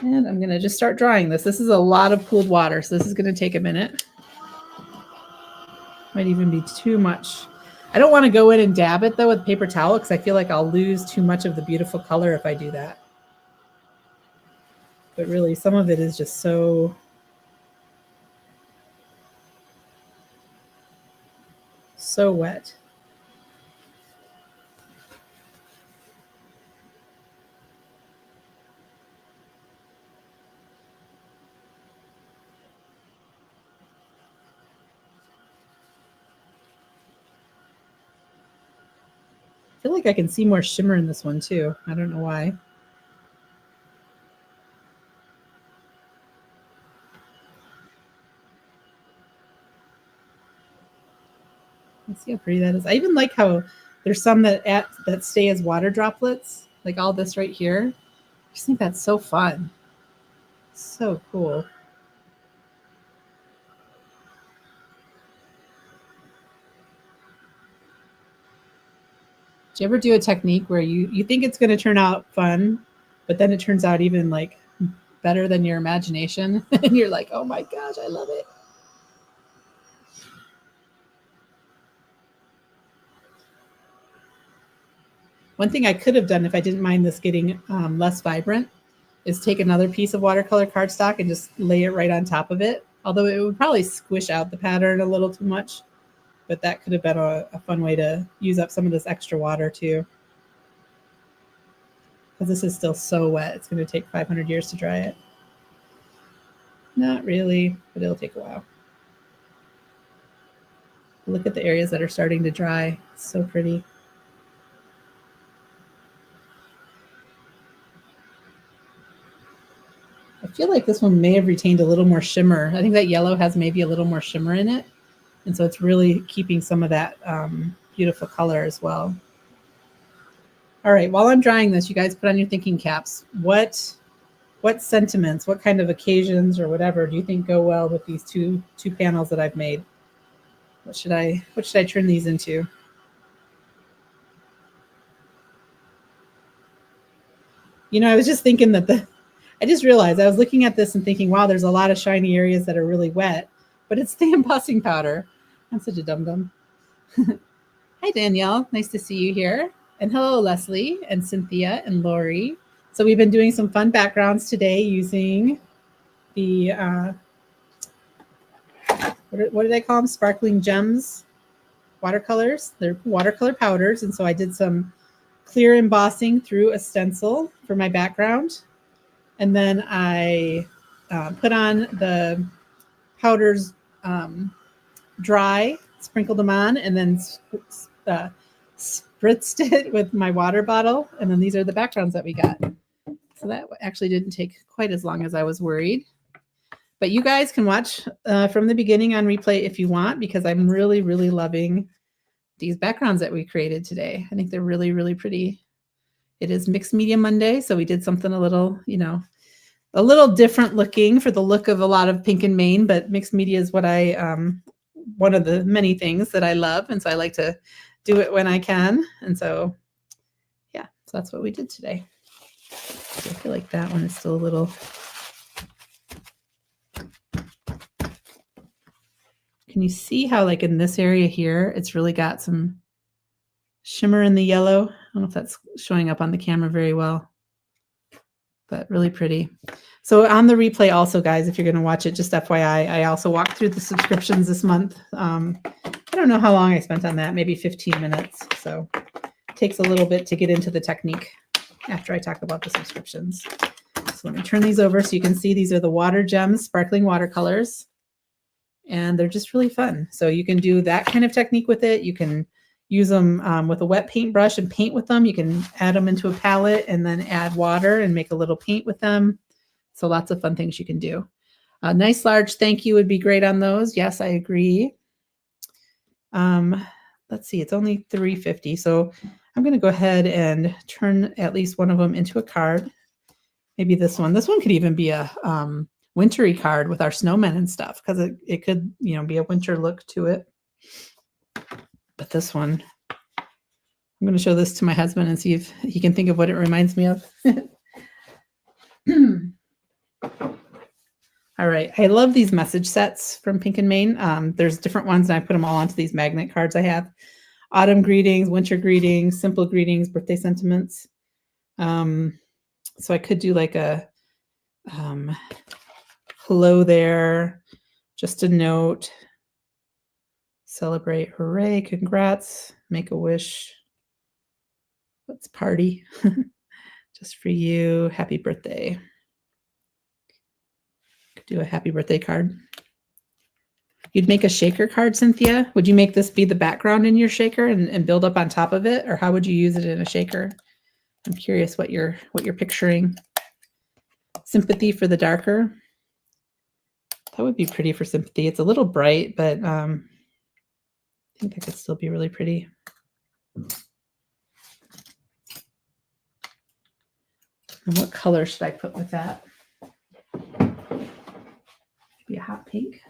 And I'm going to just start drying this. This is a lot of pooled water, so this is going to take a minute. Might even be too much. I don't want to go in and dab it, though, with paper towel because I feel like I'll lose too much of the beautiful color if I do that. But really, some of it is just so wet. I feel like I can see more shimmer in this one too. I don't know why. Let's see how pretty that is. I even like how there's some that stay as water droplets, like all this right here. I just think that's so fun. So cool. Do you ever do a technique where you think it's going to turn out fun, but then it turns out even like better than your imagination? And you're like, oh my gosh, I love it. One thing I could have done if I didn't mind this getting less vibrant is take another piece of watercolor cardstock and just lay it right on top of it. Although it would probably squish out the pattern a little too much. But that could have been a fun way to use up some of this extra water too. Because this is still so wet. It's going to take 500 years to dry it. Not really, but it'll take a while. Look at the areas that are starting to dry. It's so pretty. I feel like this one may have retained a little more shimmer. I think that yellow has maybe a little more shimmer in it. And so it's really keeping some of that beautiful color as well. All right, while I'm drying this, you guys put on your thinking caps. What sentiments, what kind of occasions or whatever do you think go well with these two panels that I've made? What should I turn these into? You know, I was just thinking that I just realized I was looking at this and thinking, wow, there's a lot of shiny areas that are really wet, but it's the embossing powder. I'm such a dum-dum. Hi, Danielle. Nice to see you here. And hello, Leslie and Cynthia and Lori. So we've been doing some fun backgrounds today using the, what did I call them? Sparkling Gems watercolors. They're watercolor powders. And so I did some clear embossing through a stencil for my background. And then I put on the powders dry, sprinkled them on, and then spritzed it with my water bottle. And then these are the backgrounds that we got. So that actually didn't take quite as long as I was worried. But you guys can watch from the beginning on replay if you want, because I'm really, really loving these backgrounds that we created today. I think they're really, really pretty. It is Mixed Media Monday, so we did something a little, you know, a little different looking for the look of a lot of pink and Maine, but mixed media is what I, one of the many things that I love. And so I like to do it when I can. And so, yeah, so that's what we did today. So I feel like that one is still a little. Can you see how like in this area here, it's really got some shimmer in the yellow? I don't know if that's showing up on the camera very well, but really pretty. So on the replay also, guys, if you're going to watch it, just FYI, I also walked through the subscriptions this month. I don't know how long I spent on that, maybe 15 minutes. So it takes a little bit to get into the technique after I talk about the subscriptions. So let me turn these over so you can see these are the Water Gems sparkling watercolors. And they're just really fun. So you can do that kind of technique with it. You can use them with a wet paintbrush and paint with them. You can add them into a palette and then add water and make a little paint with them. So lots of fun things you can do. A nice large thank you would be great on those. Yes, I agree. Let's see, it's only $3.50. So I'm going to go ahead and turn at least one of them into a card. Maybe this one. This one could even be a wintry card with our snowmen and stuff, because it could, be a winter look to it. But this one, I'm going to show this to my husband and see if he can think of what it reminds me of. All right. I love these message sets from Pink and Main. There's different ones, and I put them all onto these magnet cards I have. Autumn greetings, winter greetings, simple greetings, birthday sentiments. So I could do like a hello there, just a note, celebrate, hooray, congrats, make a wish, let's party, just for you, happy birthday. Could do a happy birthday card. You'd make a shaker card, Cynthia? Would you make this be the background in your shaker and build up on top of it? Or how would you use it in a shaker? I'm curious what you're picturing. Sympathy for the darker. That would be pretty for sympathy. It's a little bright, but I think that could still be really pretty. And what color should I put with that? Maybe a hot pink.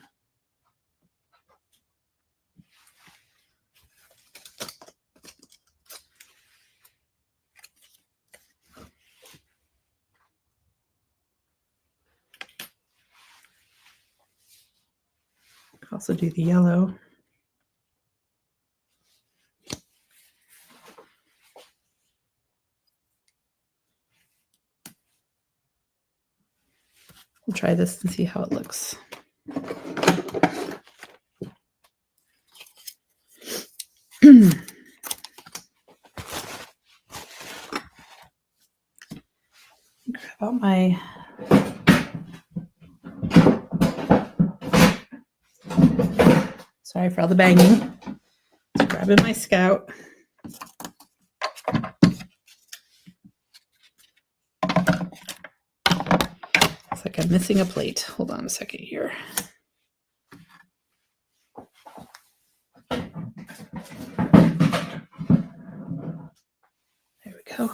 Also do the yellow. We'll try this and see how it looks. Grab out my sorry for all the banging. Just grabbing my Scout. It's like I'm missing a plate. Hold on a second here. There we go.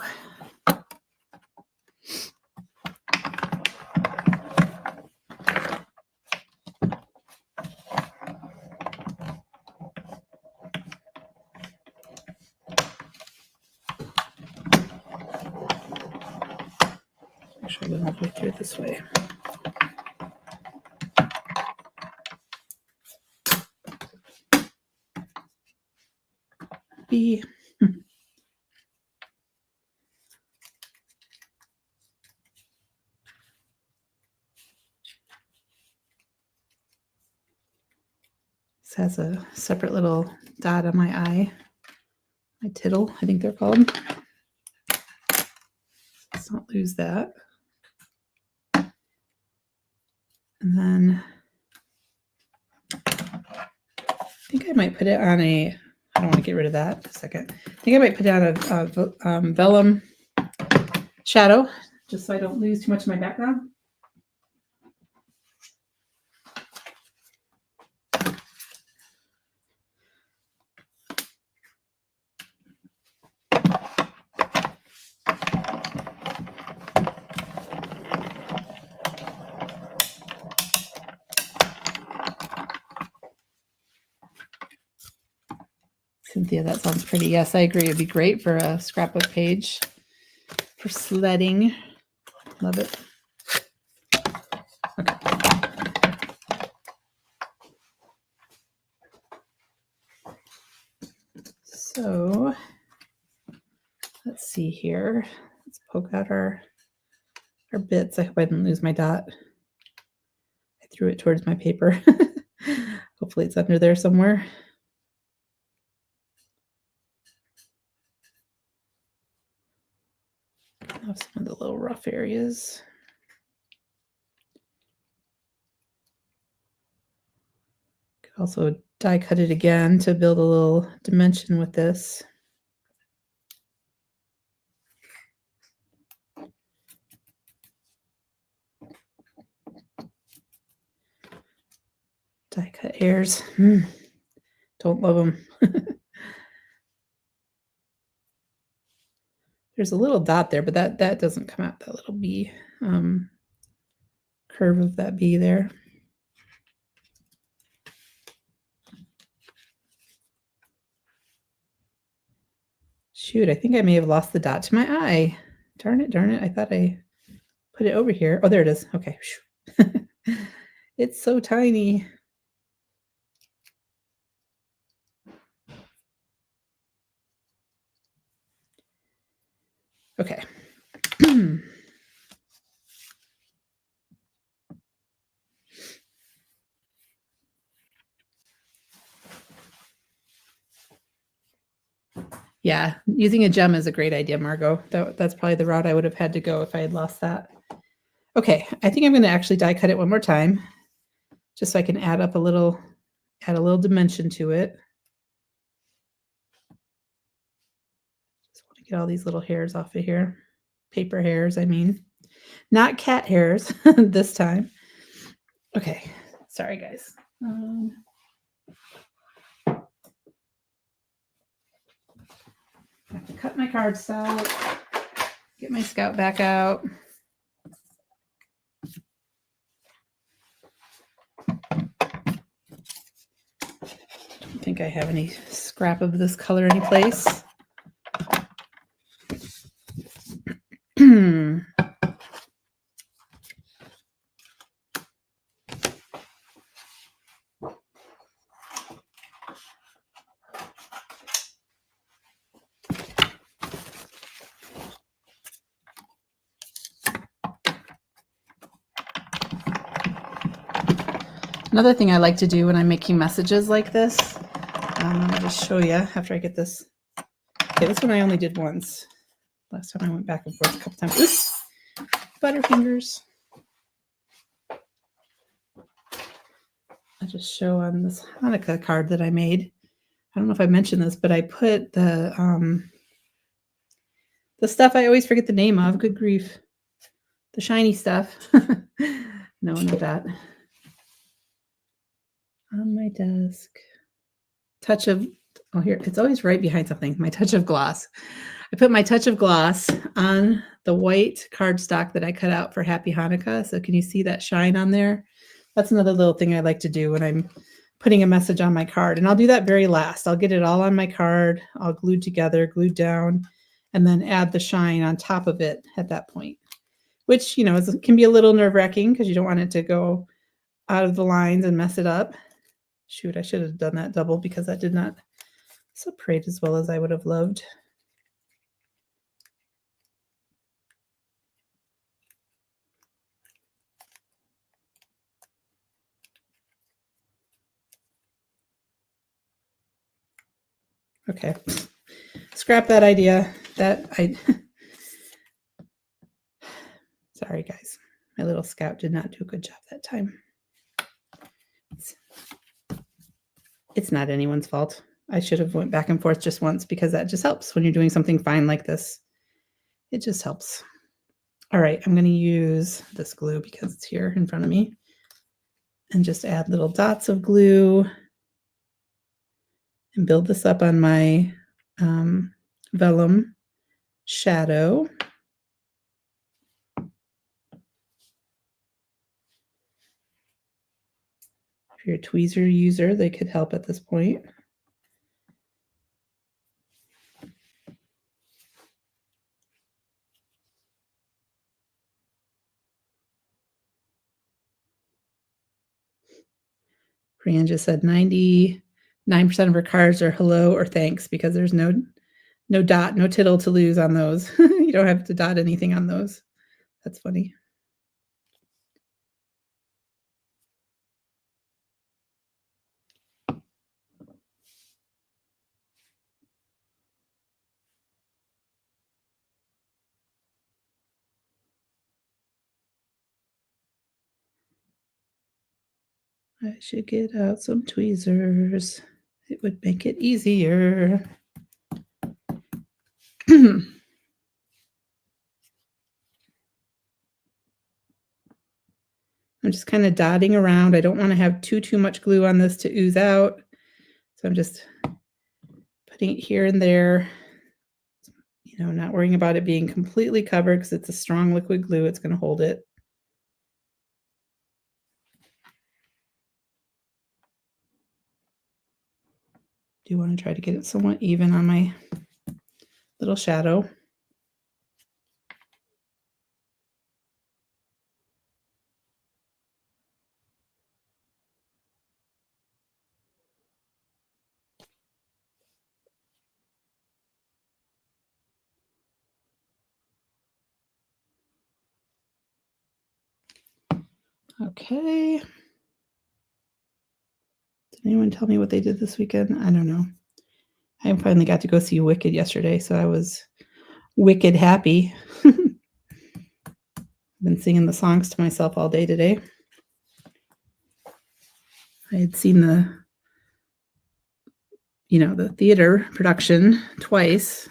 Actually, I'm going to do it this way. B. This has a separate little dot on my eye. My tittle, I think they're called. Let's not lose that. And then I think I might put it on a, I don't want to get rid of that. A second. I think I might put it on a vellum shadow, just so I don't lose too much of my background. Cynthia, that sounds pretty. Yes, I agree. It'd be great for a scrapbook page for sledding. Love it. Okay. So let's see here. Let's poke out our bits. I hope I didn't lose my dot. I threw it towards my paper. Hopefully it's under there somewhere. Have some of the little rough areas. Could also die cut it again to build a little dimension with this. Die cut hairs. Don't love them. There's a little dot there, but that doesn't come out, that little bee curve of that bee there. Shoot, I think I may have lost the dot to my eye. Darn it. I thought I put it over here. Oh, there it is. Okay. It's so tiny. Okay. Yeah, using a gem is a great idea, Margot. That's probably the route I would have had to go if I had lost that. Okay, I think I'm going to actually die cut it one more time, just so I can add a little dimension to it. Just want to get all these little hairs off of here. Paper hairs, I mean. Not cat hairs this time. Okay, sorry guys. I have to cut my cardstock, get my Scout back out. Don't think I have any scrap of this color anyplace. Another thing I like to do when I'm making messages like this, I'm going to just show you after I get this. Okay, this one I only did once. Last time I went back and forth a couple times. Oops, Butterfingers. I just show on this Hanukkah card that I made. I don't know if I mentioned this, but I put the stuff I always forget the name of. Good grief. The shiny stuff. No, not that. On my desk. Touch of, oh, here, it's always right behind something. My touch of gloss. I put my touch of gloss on the white cardstock that I cut out for Happy Hanukkah. So can you see that shine on there? That's another little thing I like to do when I'm putting a message on my card. And I'll do that very last. I'll get it all on my card, all glued together, glued down, and then add the shine on top of it at that point, which, you know, can be a little nerve-wracking because you don't want it to go out of the lines and mess it up. Shoot, I should have done that double because that did not separate as well as I would have loved. Okay, scrap that idea. Sorry guys, my little Scout did not do a good job that time. It's not anyone's fault. I should have went back and forth just once because that just helps when you're doing something fine like this. It just helps. All right, I'm going to use this glue because it's here in front of me and just add little dots of glue and build this up on my vellum shadow. If you're a tweezer user, they could help at this point. Brianne just said 99% of her cards are hello or thanks because there's no dot, no tittle to lose on those. You don't have to dot anything on those. That's funny. I should get out some tweezers. It would make it easier. I'm I'm just kind of dotting around. I don't want to have too much glue on this to ooze out. So I'm just putting it here and there, you know, not worrying about it being completely covered because it's a strong liquid glue. It's going to hold it. Do want to try to get it somewhat even on my little shadow. Okay. Did anyone tell me what they did this weekend? I don't know. I finally got to go see Wicked yesterday, so I was wicked happy. I've been singing the songs to myself all day today. I had seen the theater production twice.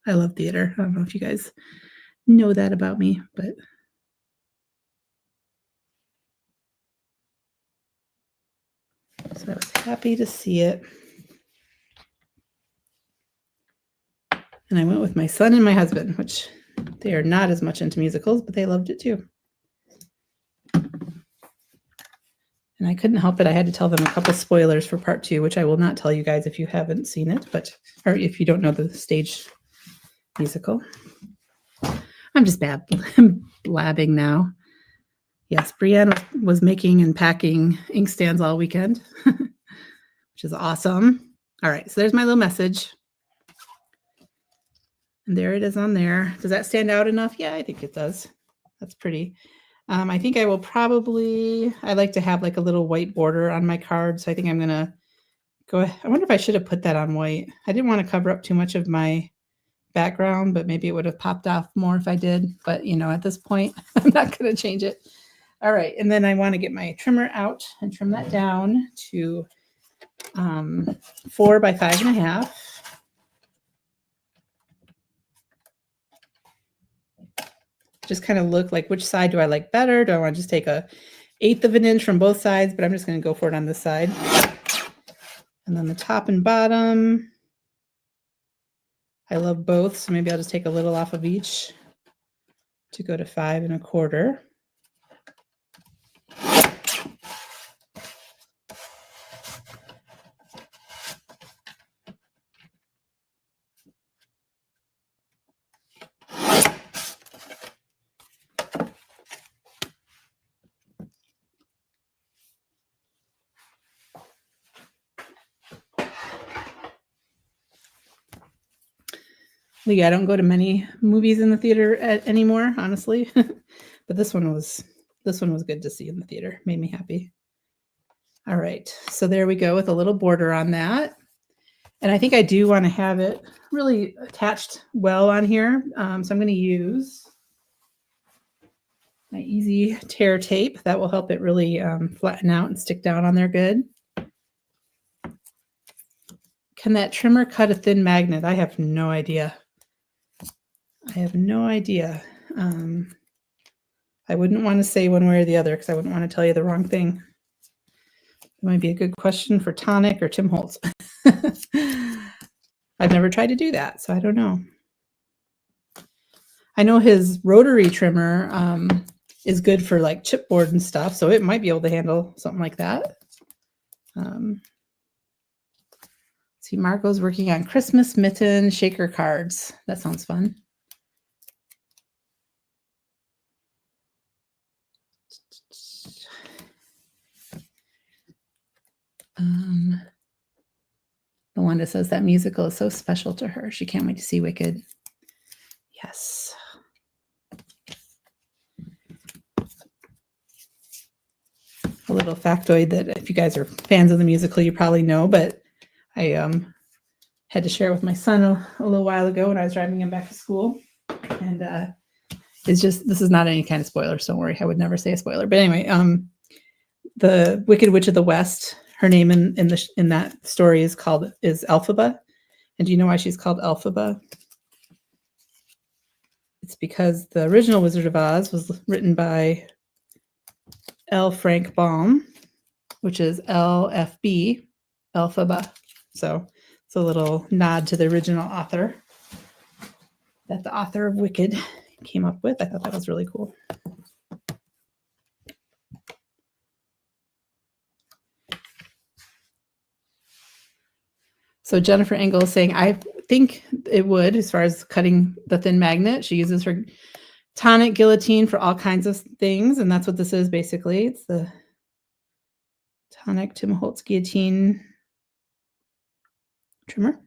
I love theater. I don't know if you guys know that about me, but so I was happy to see it. And I went with my son and my husband, which they are not as much into musicals, but they loved it too. And I couldn't help it. I had to tell them a couple spoilers for part 2, which I will not tell you guys if you haven't seen it, or if you don't know the stage musical. I'm just blabbing now. Yes, Brienne was making and packing inkstands all weekend, which is awesome. All right, so there's my little message. And there it is on there. Does that stand out enough? Yeah, I think it does. That's pretty. I think I will I like to have like a little white border on my card. So I think I'm going to I wonder if I should have put that on white. I didn't want to cover up too much of my background, but maybe it would have popped off more if I did. But, at this point, I'm not going to change it. All right. And then I want to get my trimmer out and trim that down to 4 by 5.5. Just kind of look like which side do I like better? Do I want to just take 1/8 of an inch from both sides? But I'm just going to go for it on this side. And then the top and bottom, I love both. So maybe I'll just take a little off of each to go to 5 1/4. Yeah, I don't go to many movies in the theater anymore, honestly. But this one was good to see in the theater. Made me happy. All right, so there we go with a little border on that. And I think I do want to have it really attached well on here. So I'm going to use my easy tear tape. That will help it really flatten out and stick down on there good. Can that trimmer cut a thin magnet? I have no idea. I wouldn't want to say one way or the other because I wouldn't want to tell you the wrong thing. It might be a good question for Tonic or Tim Holtz. I've never tried to do that, so I don't know. I know his rotary trimmer is good for like chipboard and stuff, so it might be able to handle something like that. See, Marco's working on Christmas mitten shaker cards. That sounds fun. Wanda says that musical is so special to her. She can't wait to see Wicked. Yes. A little factoid that if you guys are fans of the musical, you probably know, but I had to share with my son a little while ago when I was driving him back to school. And this is not any kind of spoiler, so don't worry. I would never say a spoiler. But anyway, the Wicked Witch of the West, her name in that story is Elphaba. And do you know why she's called Elphaba? It's because the original Wizard of Oz was written by L. Frank Baum, which is LFB, Elphaba. So it's a little nod to the original author that the author of Wicked came up with. I thought that was really cool. So Jennifer Engel is saying, I think it would, as far as cutting the thin magnet. She uses her tonic guillotine for all kinds of things, and that's what this is basically. It's the tonic Tim Holtz guillotine trimmer.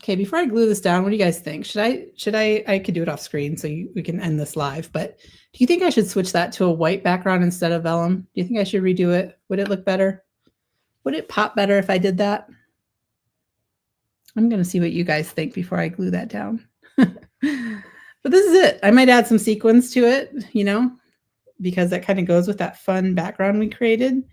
Okay, before I glue this down, what do you guys think? I could do it off screen so we can end this live, but do you think I should switch that to a white background instead of vellum? Do you think I should redo it? Would it look better? Would it pop better if I did that? I'm going to see what you guys think before I glue that down. But this is it. I might add some sequins to it, because that kind of goes with that fun background we created.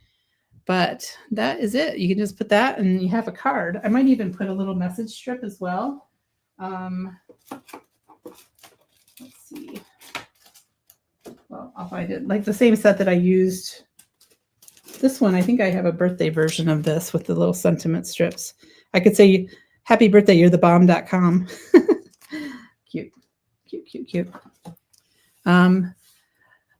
But that is it. You can just put that and you have a card. I might even put a little message strip as well. Let's see. Well, I'll find it. Like the same set that I used. This one, I think I have a birthday version of this with the little sentiment strips. I could say, happy birthday, you're the bomb.com. Cute, cute, cute, cute.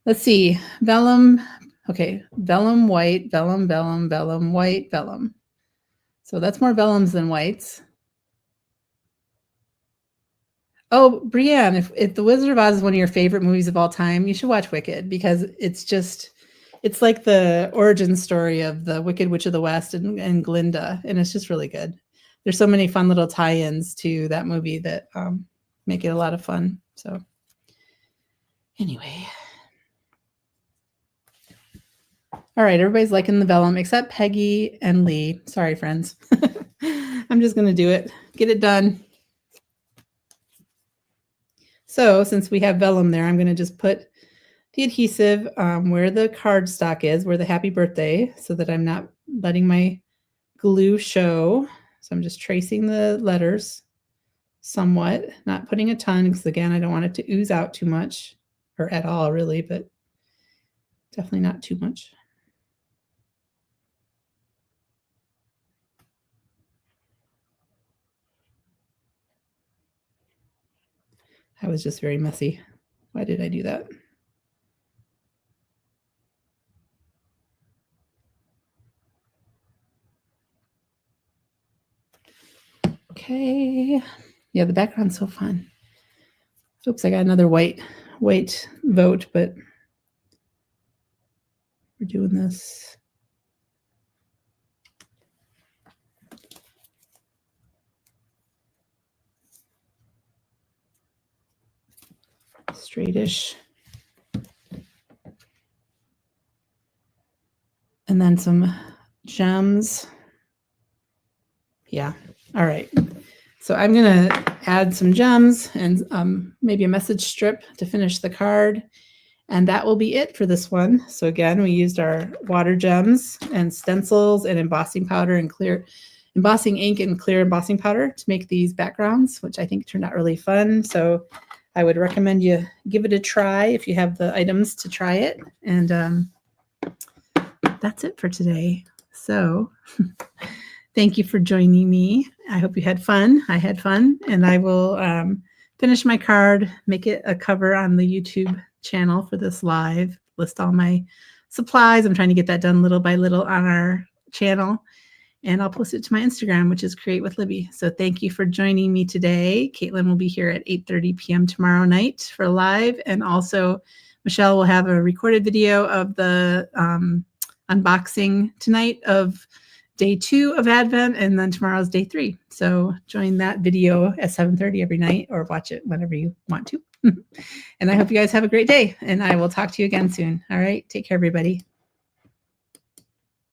Let's see. Vellum. Okay, vellum white, vellum, vellum, vellum, white, vellum. So that's more vellums than whites. Oh, Brienne, if The Wizard of Oz is one of your favorite movies of all time, you should watch Wicked, because it's like the origin story of the Wicked Witch of the West and Glinda, and it's just really good. There's so many fun little tie-ins to that movie that make it a lot of fun. So anyway. All right, everybody's liking the vellum except Peggy and Lee. Sorry, friends. I'm just going to do it. Get it done. So since we have vellum there, I'm going to just put the adhesive where the cardstock is, where the happy birthday, so that I'm not letting my glue show. So I'm just tracing the letters somewhat, not putting a ton, because again, I don't want it to ooze out too much, or at all really, but definitely not too much. I was just very messy. Why did I do that? Okay. Yeah, the background's so fun. Oops, I got another white vote, but we're doing this. Straightish. And then some gems. Yeah. All right. So I'm going to add some gems and maybe a message strip to finish the card. And that will be it for this one. So again, we used our water gems and stencils and embossing powder and clear embossing ink and clear embossing powder to make these backgrounds, which I think turned out really fun. So I would recommend you give it a try if you have the items to try it. And that's it for today. So thank you for joining me. I hope you had fun. I had fun, and I will finish my card, make it a cover on the YouTube channel for this live, list all my supplies. I'm trying to get that done little by little on our channel, and I'll post it to my Instagram, which is Create with Libby. So thank you for joining me today. Caitlin will be here at 8:30 p.m. tomorrow night for live, and also Michelle will have a recorded video of the unboxing tonight of day 2 of Advent, and then tomorrow's day 3. So join that video at 7:30 every night, or watch it whenever you want to. And I hope you guys have a great day, and I will talk to you again soon. All right. Take care, everybody.